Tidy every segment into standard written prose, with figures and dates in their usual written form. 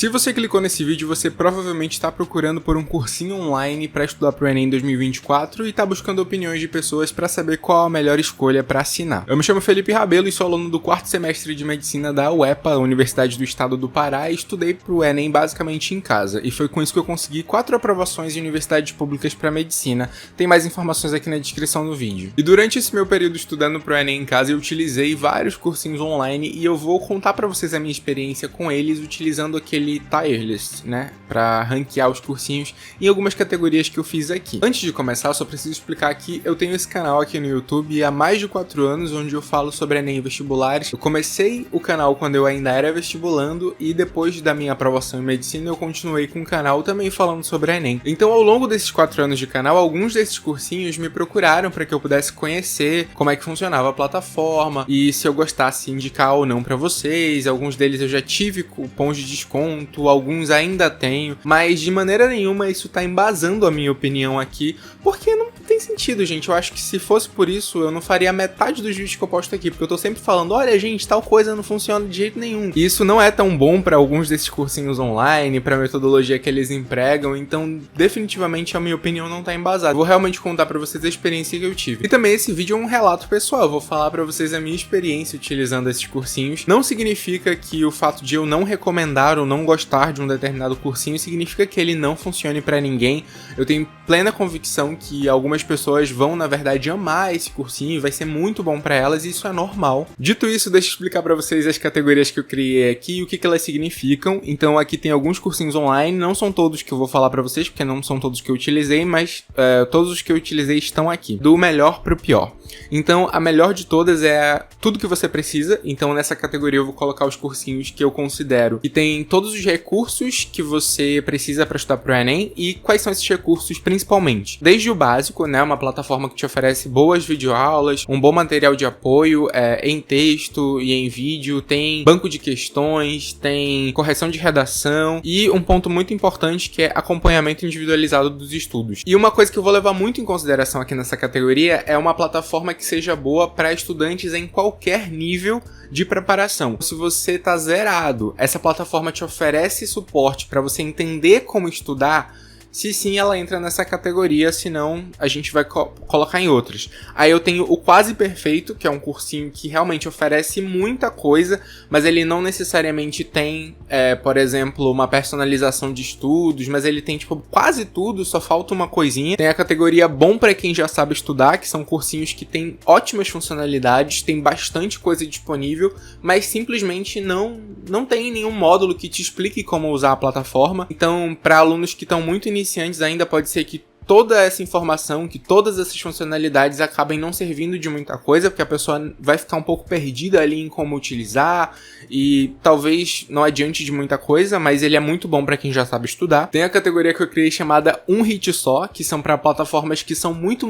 Se você clicou nesse vídeo, você provavelmente está procurando por um cursinho online para estudar para o Enem 2024 e está buscando opiniões de pessoas para saber qual a melhor escolha para assinar. Eu me chamo Felipe Rabelo e sou aluno do 4º semestre de Medicina da UEPA, Universidade do Estado do Pará, e estudei para o Enem basicamente em casa. E foi com isso que eu consegui 4 aprovações em universidades públicas para Medicina. Tem mais informações aqui na descrição do vídeo. E durante esse meu período estudando para o Enem em casa, eu utilizei vários cursinhos online e eu vou contar para vocês a minha experiência com eles utilizando aquele tier list, né, para ranquear os cursinhos em algumas categorias que eu fiz aqui. Antes de começar, eu só preciso explicar que eu tenho esse canal aqui no YouTube há mais de 4 anos, onde eu falo sobre Enem e vestibulares. Eu comecei o canal quando eu ainda era vestibulando e depois da minha aprovação em Medicina eu continuei com o canal também falando sobre Enem. Então, ao longo desses 4 anos de canal, alguns desses cursinhos me procuraram para que eu pudesse conhecer como é que funcionava a plataforma e se eu gostasse indicar ou não para vocês. Alguns deles eu já tive cupons de desconto, alguns ainda tenho, mas de maneira nenhuma isso tá embasando a minha opinião aqui, porque não tem sentido, gente. Eu acho que se fosse por isso, eu não faria metade dos vídeos que eu posto aqui, porque eu tô sempre falando, olha gente, tal coisa não funciona de jeito nenhum. E isso não é tão bom pra alguns desses cursinhos online, pra metodologia que eles empregam, então definitivamente a minha opinião não tá embasada. Vou realmente contar pra vocês a experiência que eu tive. E também esse vídeo é um relato pessoal, eu vou falar pra vocês a minha experiência utilizando esses cursinhos. Não significa que o fato de eu não recomendar ou não gostar de um determinado cursinho significa que ele não funcione pra ninguém. Eu tenho plena convicção que algumas pessoas vão, na verdade, amar esse cursinho e vai ser muito bom pra elas, e isso é normal. Dito isso, deixa eu explicar pra vocês as categorias que eu criei aqui e o que elas significam. Então aqui tem alguns cursinhos online, não são todos que eu vou falar pra vocês, porque não são todos que eu utilizei, mas todos os que eu utilizei estão aqui, do melhor pro pior. Então a melhor de todas é tudo que você precisa. Então nessa categoria eu vou colocar os cursinhos que eu considero que tem todos os recursos que você precisa para estudar para o Enem. E quais são esses recursos principalmente? Desde o básico, né, uma plataforma que te oferece boas videoaulas, um bom material de apoio em texto e em vídeo, tem banco de questões, tem correção de redação e um ponto muito importante que é acompanhamento individualizado dos estudos. E uma coisa que eu vou levar muito em consideração aqui nessa categoria é uma plataforma que seja boa para estudantes em qualquer nível de preparação. Se você tá zerado, essa plataforma te oferece suporte para você entender como estudar. Se sim, ela entra nessa categoria, senão a gente vai colocar em outras. Aí eu tenho o Quase Perfeito, que é um cursinho que realmente oferece muita coisa, mas ele não necessariamente tem, por exemplo, uma personalização de estudos, mas ele tem, tipo, quase tudo, só falta uma coisinha. Tem a categoria Bom para quem já sabe estudar, que são cursinhos que têm ótimas funcionalidades, tem bastante coisa disponível, mas simplesmente não tem nenhum módulo que te explique como usar a plataforma. Então, para alunos que estão muito iniciantes ainda, pode ser que toda essa informação, que todas essas funcionalidades acabem não servindo de muita coisa, porque a pessoa vai ficar um pouco perdida ali em como utilizar e talvez não adiante de muita coisa, mas ele é muito bom para quem já sabe estudar. Tem a categoria que eu criei chamada Um Hit Só, que são para plataformas que são muito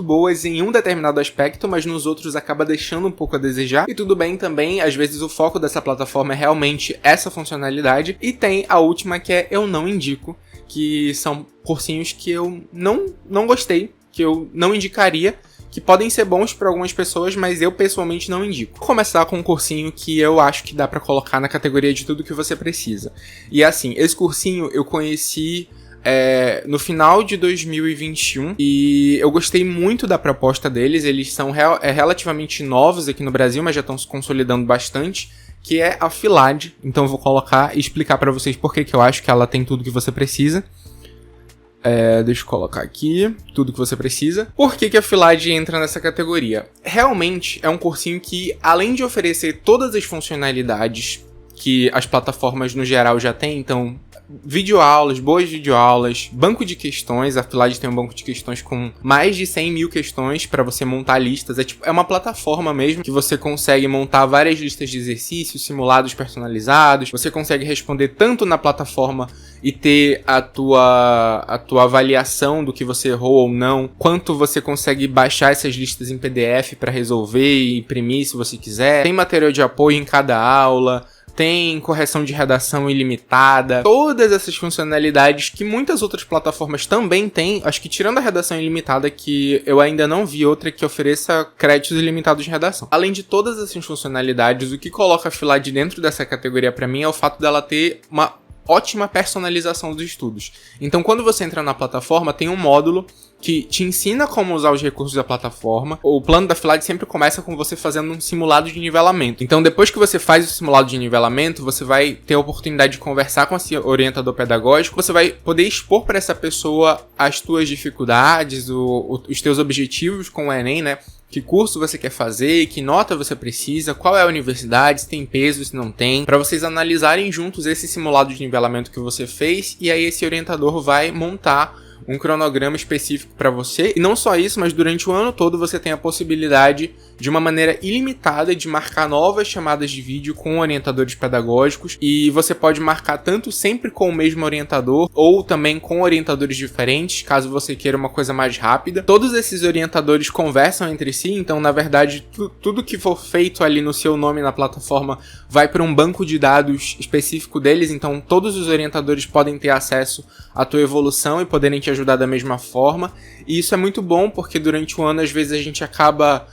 boas em um determinado aspecto, mas nos outros acaba deixando um pouco a desejar. E tudo bem também, às vezes o foco dessa plataforma é realmente essa funcionalidade. E tem a última que é Eu Não Indico, que são cursinhos que eu não gostei, que eu não indicaria, que podem ser bons para algumas pessoas, mas eu pessoalmente não indico. Vou começar com um cursinho que eu acho que dá para colocar na categoria de tudo que você precisa. E assim, esse cursinho eu conheci no final de 2021 e eu gostei muito da proposta deles. Eles são relativamente novos aqui no Brasil, mas já estão se consolidando bastante, que é a Filad. Então eu vou colocar e explicar pra vocês por que eu acho que ela tem tudo que você precisa. Deixa eu colocar aqui, tudo que você precisa. Por que a Filad entra nessa categoria? Realmente é um cursinho que, além de oferecer todas as funcionalidades que as plataformas no geral já têm, então videoaulas, boas videoaulas, banco de questões. A Filad tem um banco de questões com mais de 100 mil questões para você montar listas. É uma plataforma mesmo que você consegue montar várias listas de exercícios, simulados personalizados. Você consegue responder tanto na plataforma e ter a tua avaliação do que você errou ou não, quanto você consegue baixar essas listas em PDF para resolver e imprimir se você quiser. Tem material de apoio em cada aula. tem correção de redação ilimitada, todas essas funcionalidades que muitas outras plataformas também têm. Acho que tirando a redação ilimitada, que eu ainda não vi outra que ofereça créditos ilimitados de redação. Além de todas essas funcionalidades, o que coloca a Filad dentro dessa categoria pra mim é o fato dela ter uma ótima personalização dos estudos. Então, quando você entra na plataforma, tem um módulo que te ensina como usar os recursos da plataforma. O plano da Filade sempre começa com você fazendo um simulado de nivelamento. Então, depois que você faz o simulado de nivelamento, você vai ter a oportunidade de conversar com esse orientador pedagógico. Você vai poder expor para essa pessoa as tuas dificuldades, os teus objetivos com o Enem, né? Que curso você quer fazer, que nota você precisa, qual é a universidade, se tem peso, se não tem, para vocês analisarem juntos esse simulado de nivelamento que você fez, e aí esse orientador vai montar um cronograma específico para você. E não só isso, mas durante o ano todo você tem a possibilidade de uma maneira ilimitada de marcar novas chamadas de vídeo com orientadores pedagógicos, e você pode marcar tanto sempre com o mesmo orientador ou também com orientadores diferentes, caso você queira uma coisa mais rápida. Todos esses orientadores conversam entre si, então na verdade tudo que for feito ali no seu nome na plataforma vai para um banco de dados específico deles, então todos os orientadores podem ter acesso à tua evolução e poderem te ajudar da mesma forma. E isso é muito bom porque durante o ano às vezes a gente acaba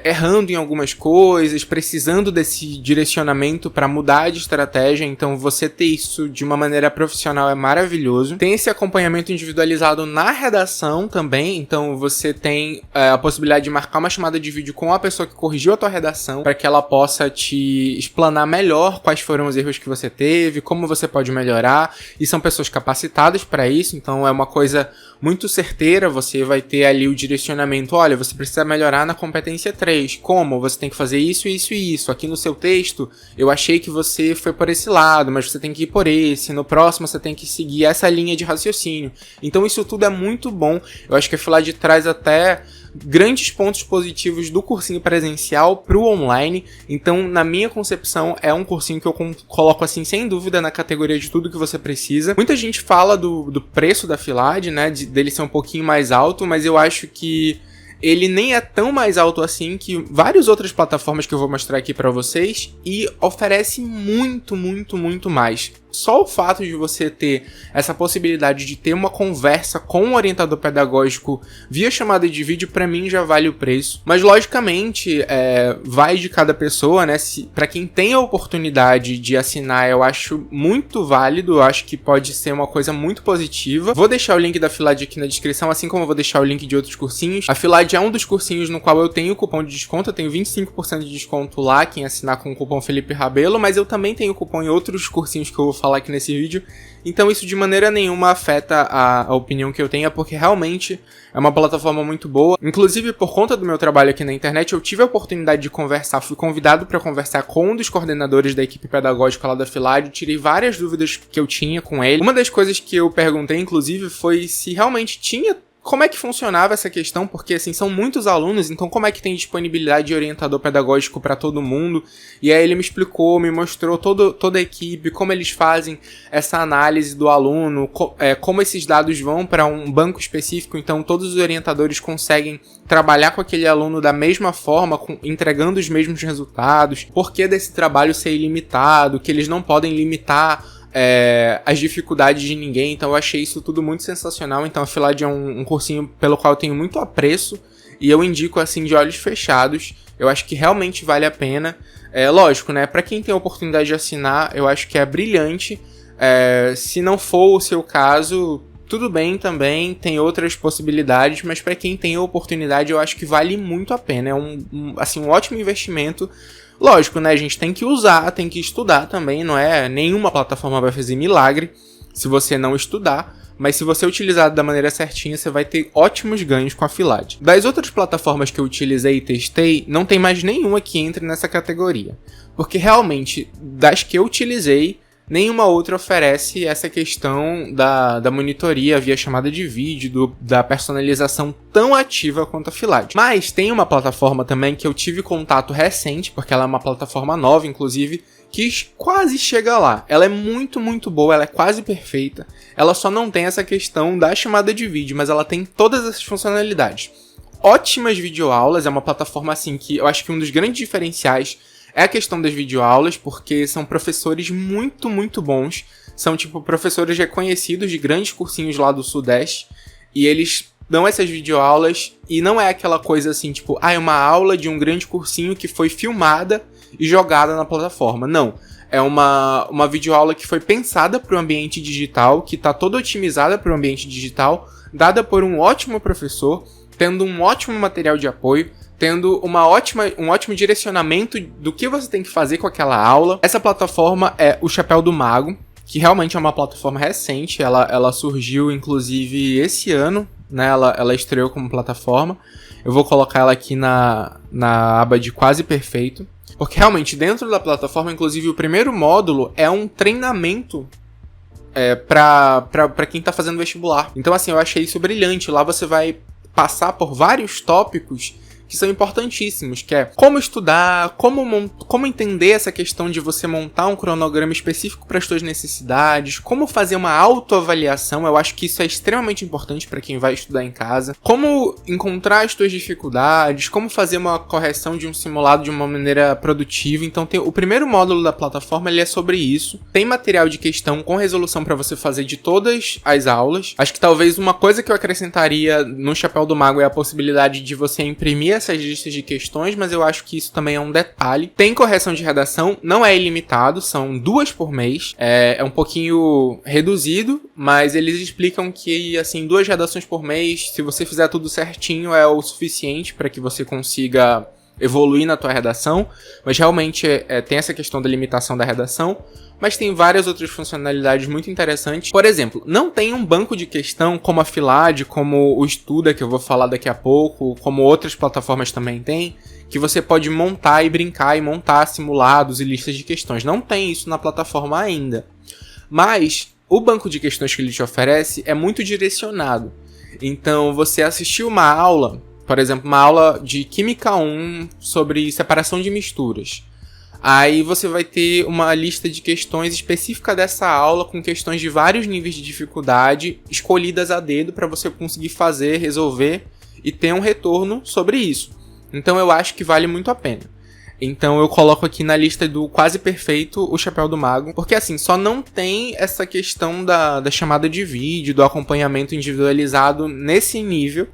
errando em algumas coisas, precisando desse direcionamento para mudar de estratégia, então você ter isso de uma maneira profissional é maravilhoso. Tem esse acompanhamento individualizado na redação também, então você tem a possibilidade de marcar uma chamada de vídeo com a pessoa que corrigiu a tua redação, para que ela possa te explanar melhor quais foram os erros que você teve, como você pode melhorar, e são pessoas capacitadas para isso, então é uma coisa muito certeira. Você vai ter ali o direcionamento, olha, você precisa melhorar na competência 3, como? Você tem que fazer isso, isso e isso. Aqui no seu texto, eu achei que você foi por esse lado, mas você tem que ir por esse. No próximo, você tem que seguir essa linha de raciocínio. Então, isso tudo é muito bom. Eu acho que a Filade traz até grandes pontos positivos do cursinho presencial para o online. Então, na minha concepção, é um cursinho que eu coloco, assim, sem dúvida, na categoria de tudo que você precisa. Muita gente fala do preço da Filade, né, dele ser um pouquinho mais alto, mas eu acho que ele nem é tão mais alto assim que várias outras plataformas que eu vou mostrar aqui para vocês, e oferece muito, muito, muito mais. Só o fato de você ter essa possibilidade de ter uma conversa com um orientador pedagógico via chamada de vídeo, pra mim já vale o preço. Mas logicamente vai de cada pessoa, né? Pra quem tem a oportunidade de assinar, eu acho muito válido, eu acho que pode ser uma coisa muito positiva. Vou deixar o link da Filade aqui na descrição, assim como eu vou deixar o link de outros cursinhos. A Filade é um dos cursinhos no qual eu tenho cupom de desconto, eu tenho 25% de desconto lá, quem assinar com o cupom Felipe Rabelo, mas eu também tenho cupom em outros cursinhos que eu vou falar aqui nesse vídeo, então isso de maneira nenhuma afeta a opinião que eu tenho, porque realmente é uma plataforma muito boa. Inclusive, por conta do meu trabalho aqui na internet, eu tive a oportunidade de conversar, fui convidado para conversar com um dos coordenadores da equipe pedagógica lá da Filade, tirei várias dúvidas que eu tinha com ele. Uma das coisas que eu perguntei, inclusive, foi se realmente tinha... Como é que funcionava essa questão? Porque, assim, são muitos alunos, então como é que tem disponibilidade de orientador pedagógico para todo mundo? E aí ele me explicou, me mostrou toda a equipe, como eles fazem essa análise do aluno, como esses dados vão para um banco específico, então todos os orientadores conseguem trabalhar com aquele aluno da mesma forma, entregando os mesmos resultados. Por que desse trabalho ser ilimitado, que eles não podem limitar as dificuldades de ninguém? Então eu achei isso tudo muito sensacional. Então a Filade é um cursinho pelo qual eu tenho muito apreço, e eu indico assim de olhos fechados. Eu acho que realmente vale a pena. Lógico, né, pra quem tem a oportunidade de assinar, eu acho que é brilhante. Se não for o seu caso, tudo bem também, tem outras possibilidades, mas pra quem tem a oportunidade, eu acho que vale muito a pena. É um ótimo investimento. Lógico, né, a gente tem que usar, tem que estudar também, não é? Nenhuma plataforma vai fazer milagre se você não estudar, mas se você utilizar da maneira certinha, você vai ter ótimos ganhos com a Filade. Das outras plataformas que eu utilizei e testei, não tem mais nenhuma que entre nessa categoria, porque realmente, das que eu utilizei, nenhuma outra oferece essa questão da monitoria via chamada de vídeo, da personalização tão ativa quanto a Filade. Mas tem uma plataforma também que eu tive contato recente, porque ela é uma plataforma nova, inclusive, que quase chega lá. Ela é muito, muito boa, ela é quase perfeita. Ela só não tem essa questão da chamada de vídeo, mas ela tem todas essas funcionalidades. Ótimas videoaulas, é uma plataforma assim que eu acho que um dos grandes diferenciais é a questão das videoaulas, porque são professores muito, muito bons. São, tipo, professores reconhecidos de grandes cursinhos lá do Sudeste. E eles dão essas videoaulas e não é aquela coisa assim, tipo, é uma aula de um grande cursinho que foi filmada e jogada na plataforma. Não. É uma videoaula que foi pensada para o ambiente digital, que está toda otimizada para o ambiente digital, dada por um ótimo professor, tendo um ótimo material de apoio, tendo um ótimo direcionamento do que você tem que fazer com aquela aula. Essa plataforma é o Chapéu do Mago, que realmente é uma plataforma recente, ela surgiu inclusive esse ano, né? Ela estreou como plataforma. Eu vou colocar ela aqui na aba de quase perfeito, porque realmente dentro da plataforma, inclusive o primeiro módulo é um treinamento pra quem tá fazendo vestibular. Então assim, eu achei isso brilhante. Lá você vai passar por vários tópicos que são importantíssimos, que é como estudar, como entender essa questão de você montar um cronograma específico para as suas necessidades, como fazer uma autoavaliação. Eu acho que isso é extremamente importante para quem vai estudar em casa, como encontrar as suas dificuldades, como fazer uma correção de um simulado de uma maneira produtiva. Então o primeiro módulo da plataforma ele é sobre isso. Tem material de questão com resolução para você fazer de todas as aulas. Acho que talvez uma coisa que eu acrescentaria no Chapéu do Mago é a possibilidade de você imprimir essas listas de questões, mas eu acho que isso também é um detalhe. Tem correção de redação, não é ilimitado, são 2 por mês. É um pouquinho reduzido, mas eles explicam que, assim, 2 redações por mês, se você fizer tudo certinho, é o suficiente para que você consiga evoluir na tua redação. Mas realmente tem essa questão da limitação da redação. Mas tem várias outras funcionalidades muito interessantes. Por exemplo, não tem um banco de questão como a Filad, como o Estuda, que eu vou falar daqui a pouco, como outras plataformas também tem, que você pode montar e brincar e montar simulados e listas de questões. Não tem isso na plataforma ainda. Mas o banco de questões que ele te oferece é muito direcionado. Então, você assistiu uma aula, por exemplo, uma aula de Química 1 sobre separação de misturas. Aí você vai ter uma lista de questões específica dessa aula, com questões de vários níveis de dificuldade, escolhidas a dedo para você conseguir fazer, resolver e ter um retorno sobre isso. Então eu acho que vale muito a pena. Então eu coloco aqui na lista do quase perfeito o Chapéu do Mago, porque assim, só não tem essa questão da chamada de vídeo, do acompanhamento individualizado nesse nível,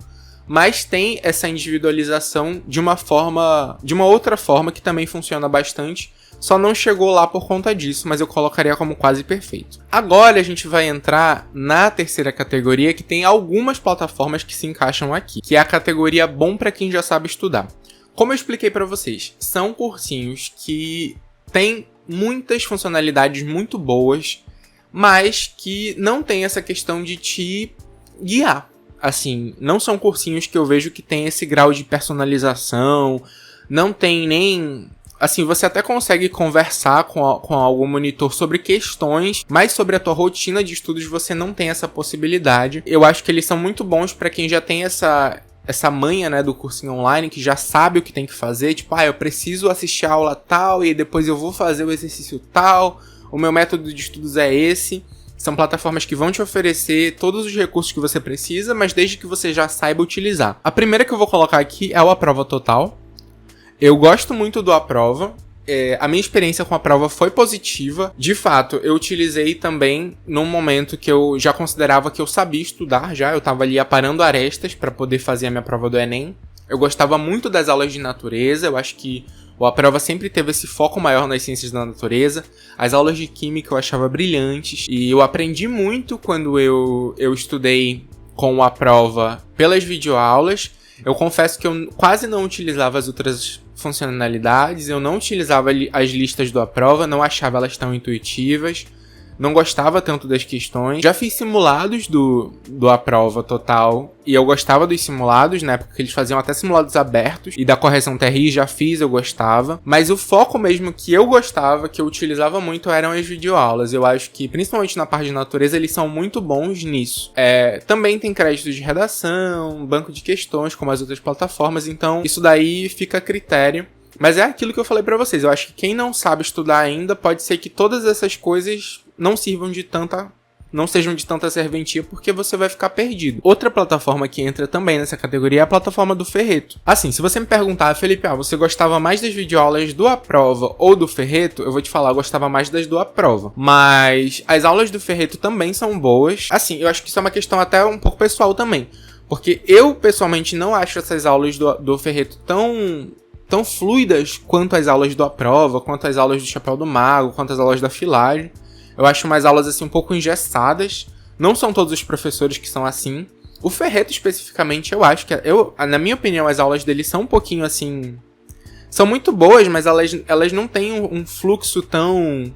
mas tem essa individualização de uma outra forma que também funciona bastante. Só não chegou lá por conta disso, mas eu colocaria como quase perfeito. Agora a gente vai entrar na terceira categoria, que tem algumas plataformas que se encaixam aqui, que é a categoria bom para quem já sabe estudar. Como eu expliquei para vocês, são cursinhos que têm muitas funcionalidades muito boas, mas que não tem essa questão de te guiar. Assim, não são cursinhos que eu vejo que tem esse grau de personalização, não tem nem... Assim, você até consegue conversar com algum monitor sobre questões, mas sobre a tua rotina de estudos você não tem essa possibilidade. Eu acho que eles são muito bons para quem já tem essa manha, né, do cursinho online, que já sabe o que tem que fazer. Tipo, eu preciso assistir a aula tal e depois eu vou fazer o exercício tal, o meu método de estudos é esse. São plataformas que vão te oferecer todos os recursos que você precisa, mas desde que você já saiba utilizar. A primeira que eu vou colocar aqui é o Aprova Total. Eu gosto muito do Aprova. A minha experiência com a prova foi positiva. De fato, eu utilizei também num momento que eu já considerava que eu sabia estudar já. Eu estava ali aparando arestas para poder fazer a minha prova do Enem. Eu gostava muito das aulas de natureza. Eu acho que o Aprova sempre teve esse foco maior nas ciências da natureza. As aulas de química eu achava brilhantes. E eu aprendi muito quando eu estudei com o Aprova pelas videoaulas. Eu confesso que eu quase não utilizava as outras funcionalidades. Eu não utilizava as listas do Aprova, não achava elas tão intuitivas. Não gostava tanto das questões. Já fiz simulados do Aprova Total e eu gostava dos simulados, na época que eles faziam até simulados abertos. E da correção TRI já fiz, eu gostava. Mas o foco mesmo que eu gostava, que eu utilizava muito, eram as videoaulas. Eu acho que, principalmente na parte de natureza, eles são muito bons nisso. Também tem créditos de redação, banco de questões, como as outras plataformas. Então, isso daí fica a critério. Mas é aquilo que eu falei pra vocês. Eu acho que quem não sabe estudar ainda, pode ser que todas essas coisas não sejam de tanta serventia, porque você vai ficar perdido. Outra plataforma que entra também nessa categoria é a plataforma do Ferreto. Assim, se você me perguntar, Felipe, você gostava mais das videoaulas do Aprova ou do Ferreto? Eu vou te falar, eu gostava mais das do Aprova. Mas as aulas do Ferreto também são boas. Assim, eu acho que isso é uma questão até um pouco pessoal também. Porque eu, pessoalmente, não acho essas aulas do Ferreto tão fluidas quanto as aulas do Aprova, quanto as aulas do Chapéu do Mago, quanto as aulas da Filagem. Eu acho umas aulas assim um pouco engessadas. Não são todos os professores que são assim. O Ferreto especificamente, eu acho que... na minha opinião, as aulas dele são um pouquinho assim... São muito boas, mas elas não têm um fluxo tão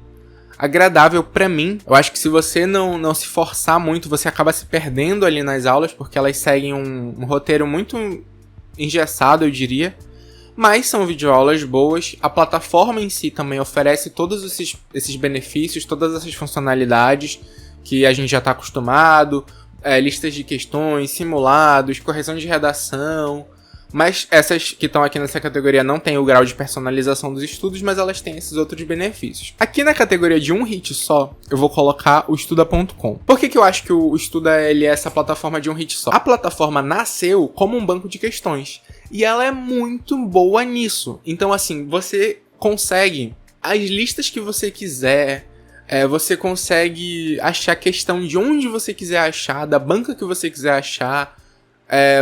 agradável pra mim. Eu acho que se você não se forçar muito, você acaba se perdendo ali nas aulas, porque elas seguem um roteiro muito engessado, eu diria. Mas são videoaulas boas. A plataforma em si também oferece todos esses benefícios, todas essas funcionalidades que a gente já está acostumado. Listas de questões, simulados, correção de redação. Mas essas que estão aqui nessa categoria não têm o grau de personalização dos estudos, mas elas têm esses outros benefícios. Aqui na categoria de um hit só, eu vou colocar o Estuda.com. Por que eu acho que o Estuda ele é essa plataforma de um hit só? A plataforma nasceu como um banco de questões. E ela é muito boa nisso. Então, assim, você consegue as listas que você quiser. Você consegue achar questão de onde você quiser achar, da banca que você quiser achar.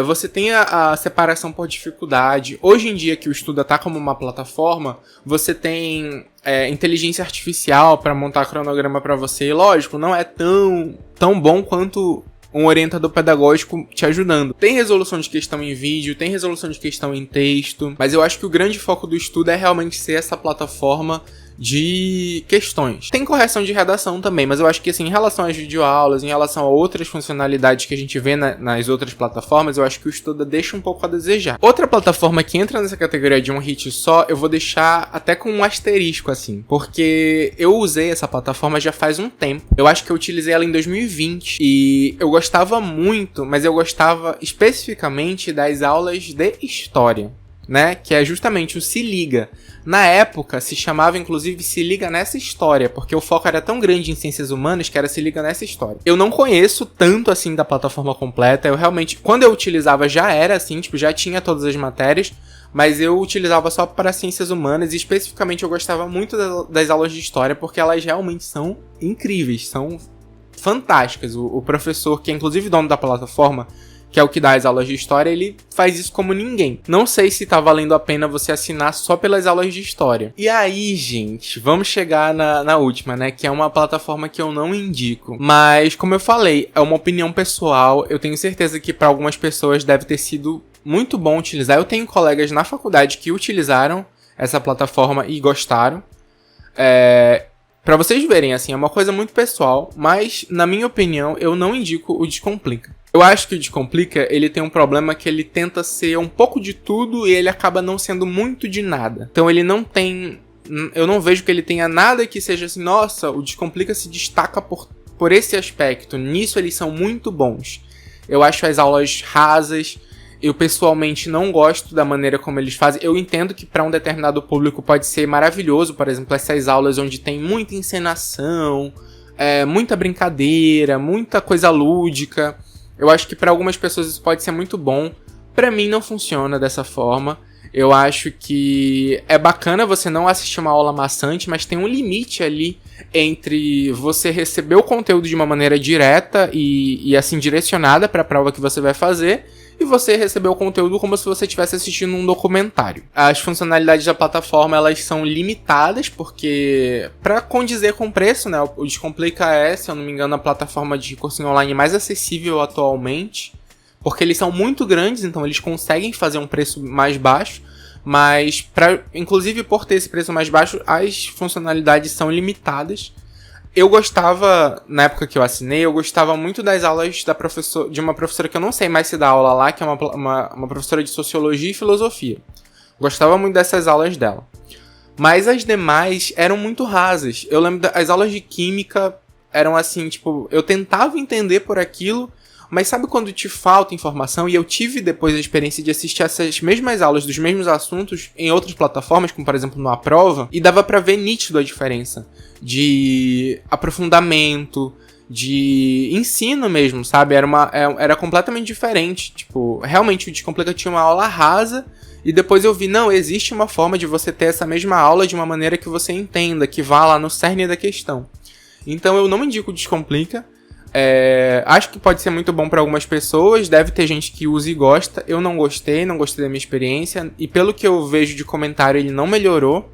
Você tem a separação por dificuldade. Hoje em dia que o Estuda tá como uma plataforma, você tem inteligência artificial para montar cronograma para você. E lógico, não é tão bom quanto um orientador pedagógico te ajudando. Tem resolução de questão em vídeo, tem resolução de questão em texto, mas eu acho que o grande foco do Estuda é realmente ser essa plataforma de questões. Tem correção de redação também, mas eu acho que assim, em relação às videoaulas, em relação a outras funcionalidades que a gente vê nas outras plataformas, eu acho que o Estuda deixa um pouco a desejar. Outra plataforma que entra nessa categoria de um hit só, eu vou deixar até com um asterisco, assim, porque eu usei essa plataforma já faz um tempo. Eu acho que eu utilizei ela em 2020 e eu gostava muito, mas eu gostava especificamente das aulas de História, né? Que é justamente o Se Liga. Na época, se chamava inclusive Se Liga Nessa História, porque o foco era tão grande em ciências humanas que era Se Liga Nessa História. Eu não conheço tanto assim da plataforma completa, eu realmente, quando eu utilizava já era assim, tipo, já tinha todas as matérias, mas eu utilizava só para ciências humanas e especificamente eu gostava muito das aulas de História, porque elas realmente são incríveis, são fantásticas. O professor, que é inclusive dono da plataforma, que é o que dá as aulas de História, ele faz isso como ninguém. Não sei se tá valendo a pena você assinar só pelas aulas de História. E aí, gente, vamos chegar na última, né? Que é uma plataforma que eu não indico. Mas, como eu falei, é uma opinião pessoal. Eu tenho certeza que para algumas pessoas deve ter sido muito bom utilizar. Eu tenho colegas na faculdade que utilizaram essa plataforma e gostaram. Pra vocês verem, assim, é uma coisa muito pessoal. Mas, na minha opinião, eu não indico o Descomplica. Eu acho que o Descomplica, ele tem um problema que ele tenta ser um pouco de tudo e ele acaba não sendo muito de nada. Então ele não tem... Eu não vejo que ele tenha nada que seja assim, nossa, o Descomplica se destaca por esse aspecto. Nisso eles são muito bons. Eu acho as aulas rasas. Eu pessoalmente não gosto da maneira como eles fazem. Eu entendo que para um determinado público pode ser maravilhoso, por exemplo, essas aulas onde tem muita encenação, muita brincadeira, muita coisa lúdica. Eu acho que para algumas pessoas isso pode ser muito bom. Para mim não funciona dessa forma. Eu acho que é bacana você não assistir uma aula maçante, mas tem um limite ali entre você receber o conteúdo de uma maneira direta e assim direcionada para a prova que você vai fazer, e você receber o conteúdo como se você estivesse assistindo um documentário. As funcionalidades da plataforma, elas são limitadas, porque para condizer com o preço, né, o Descomplica é, se eu não me engano, a plataforma de cursinho online mais acessível atualmente, porque eles são muito grandes, então eles conseguem fazer um preço mais baixo, mas inclusive por ter esse preço mais baixo, as funcionalidades são limitadas. Eu gostava, na época que eu assinei, eu gostava muito das aulas de uma professora que eu não sei mais se dá aula lá, que é uma professora de Sociologia e Filosofia. Gostava muito dessas aulas dela. Mas as demais eram muito rasas. Eu lembro das aulas de Química eram assim, tipo, eu tentava entender por aquilo, mas sabe quando te falta informação? E eu tive depois a experiência de assistir essas mesmas aulas dos mesmos assuntos em outras plataformas, como por exemplo no Aprova, e dava pra ver nítido a diferença de aprofundamento, de ensino mesmo, sabe? Era completamente diferente. Tipo, realmente o Descomplica tinha uma aula rasa, e depois eu vi, não, existe uma forma de você ter essa mesma aula de uma maneira que você entenda, que vá lá no cerne da questão. Então eu não indico o Descomplica. Acho que pode ser muito bom para algumas pessoas, deve ter gente que usa e gosta. Eu não gostei da minha experiência, e pelo que eu vejo de comentário ele não melhorou.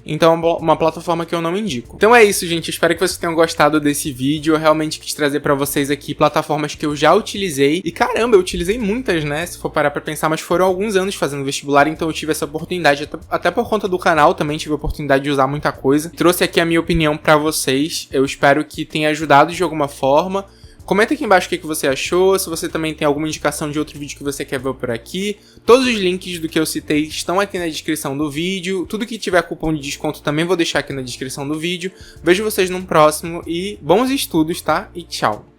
Então é uma plataforma que eu não indico. Então é isso, gente. Espero que vocês tenham gostado desse vídeo. Eu realmente quis trazer pra vocês aqui plataformas que eu já utilizei. E caramba, eu utilizei muitas, né? Se for parar pra pensar, mas foram alguns anos fazendo vestibular, então eu tive essa oportunidade. Até por conta do canal também tive a oportunidade de usar muita coisa. Trouxe aqui a minha opinião pra vocês. Eu espero que tenha ajudado de alguma forma. Comenta aqui embaixo o que você achou, se você também tem alguma indicação de outro vídeo que você quer ver por aqui. Todos os links do que eu citei estão aqui na descrição do vídeo. Tudo que tiver cupom de desconto também vou deixar aqui na descrição do vídeo. Vejo vocês num próximo e bons estudos, tá? E tchau!